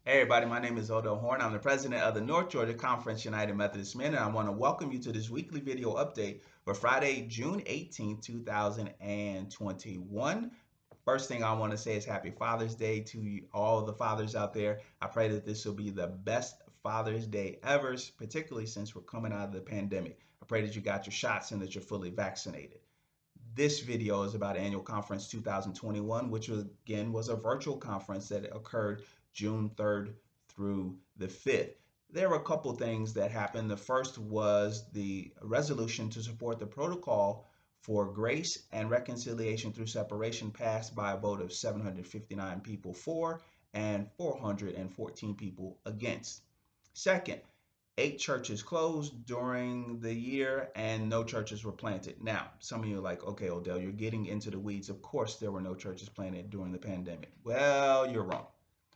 Hey everybody, my name is Odo Horn. I'm the president of the North Georgia Conference United Methodist Men, and I want to welcome you to this weekly video update for Friday, June 18th, 2021. First thing I want to say is Happy Father's Day to all the fathers out there. I pray that this will be the best Father's Day ever, particularly since we're coming out of the pandemic. I pray that you got your shots and that you're fully vaccinated. This video is about Annual Conference 2021, which again was a virtual conference that occurred June 3rd through the 5th. There were a couple things that happened. The first was the resolution to support the protocol for grace and reconciliation through separation passed by a vote of 759 people for and 414 people against. Second, 8 churches closed during the year and no churches were planted. Now, some of you are like, okay, Odell, you're getting into the weeds. Of course, there were no churches planted during the pandemic. Well, you're wrong.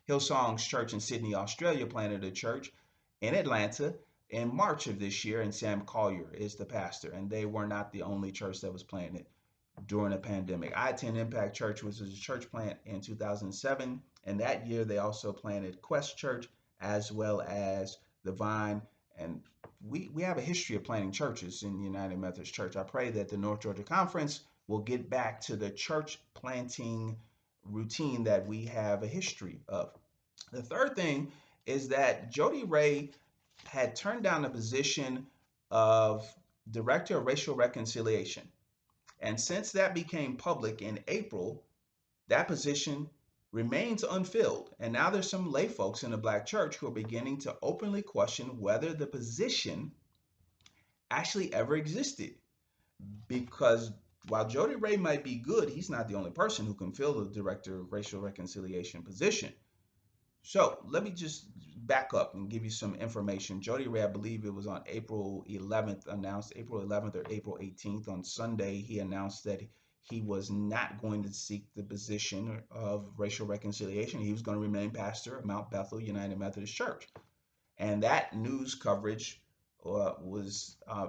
Hillsong's church in Sydney, Australia planted a church in Atlanta in March of this year, and Sam Collier is the pastor. And they were not the only church that was planted during the pandemic. I attend Impact Church, which was a church plant in 2007. And that year, they also planted Quest Church as well as the Vine. And we have a history of planting churches in the United Methodist Church. I pray that the North Georgia Conference will get back to the church planting routine that we have a history of. The third thing is that Jody Ray had turned down the position of Director of Racial Reconciliation. And since that became public in April, that position remains unfilled. And now there's some lay folks in the black church who are beginning to openly question whether the position actually ever existed. Because while Jody Ray might be good, he's not the only person who can fill the Director of Racial Reconciliation position. So let me just back up and give you some information. Jody Ray, I believe it was on April 11th, announced April 11th or April 18th. On Sunday, he announced that he was not going to seek the position of racial reconciliation. He was going to remain pastor of Mount Bethel United Methodist Church. And that news coverage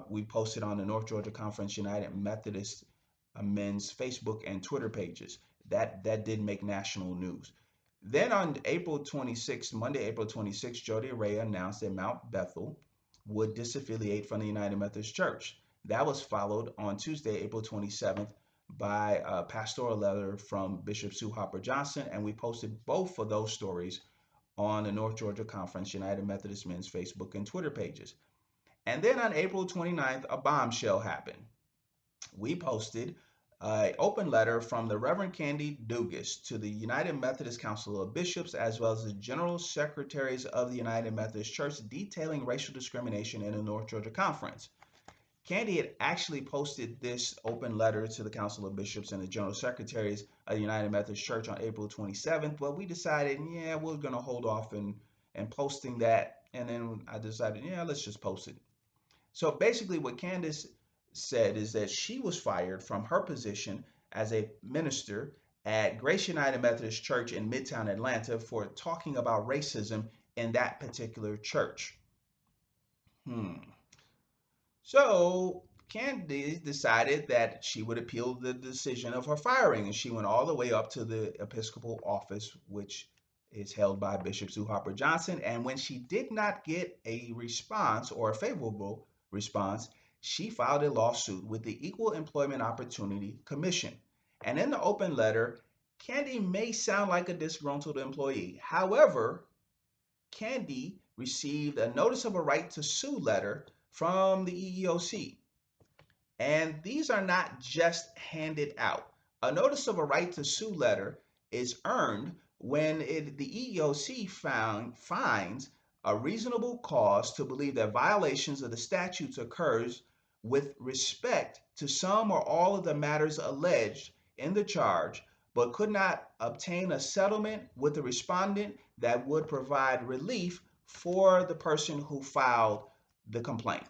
we posted on the North Georgia Conference United Methodist Men's Facebook and Twitter pages. That did make national news. Then on April 26th, Monday, April 26th, Jody Ray announced that Mount Bethel would disaffiliate from the United Methodist Church. That was followed on Tuesday, April 27th, by a pastoral letter from Bishop Sue Hopper Johnson, and we posted both of those stories on the North Georgia Conference United Methodist Men's Facebook and Twitter pages. And then on April 29th, a bombshell happened. We posted an open letter from the Reverend Candi Dugas to the United Methodist Council of Bishops, as well as the General Secretaries of the United Methodist Church, detailing racial discrimination in the North Georgia Conference. Candi had actually posted this open letter to the Council of Bishops and the General Secretaries of the United Methodist Church on April 27th, but we decided, yeah, we're going to hold off and posting that. And then I decided, yeah, let's just post it. So basically what Candace said is that she was fired from her position as a minister at Grace United Methodist Church in Midtown Atlanta for talking about racism in that particular church. So Candi decided that she would appeal the decision of her firing, and she went all the way up to the Episcopal office, which is held by Bishop Sue Hopper Johnson. And when she did not get a response or a favorable response, she filed a lawsuit with the Equal Employment Opportunity Commission. And in the open letter, Candi may sound like a disgruntled employee. However, Candi received a notice of a right to sue letter from the EEOC. And these are not just handed out. A notice of a right to sue letter is earned when the EEOC finds a reasonable cause to believe that violations of the statutes occurs with respect to some or all of the matters alleged in the charge, but could not obtain a settlement with the respondent that would provide relief for the person who filed the complaint.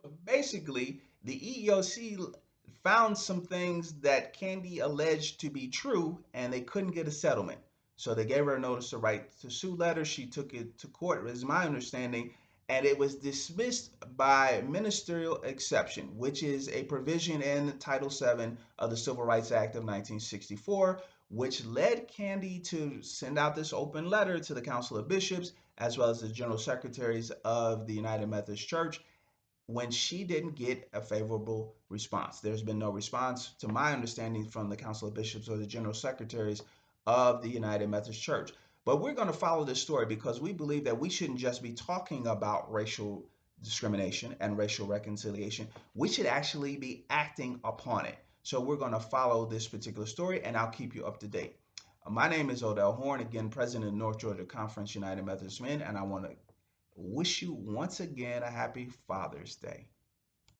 So basically, the EEOC found some things that Candi alleged to be true, and they couldn't get a settlement. So they gave her a notice of right to sue letter. She took it to court, is my understanding, and it was dismissed by ministerial exception, which is a provision in Title VII of the Civil Rights Act of 1964, which led Candi to send out this open letter to the Council of Bishops as well as the General Secretaries of the United Methodist Church when she didn't get a favorable response. There's been no response, to my understanding, from the Council of Bishops or the General Secretaries of the United Methodist Church. But we're going to follow this story because we believe that we shouldn't just be talking about racial discrimination and racial reconciliation. We should actually be acting upon it. So we're going to follow this particular story, and I'll keep you up to date. My name is Odell Horn, again, president of North Georgia Conference United Methodist Men, and I want to wish you once again a happy Father's Day.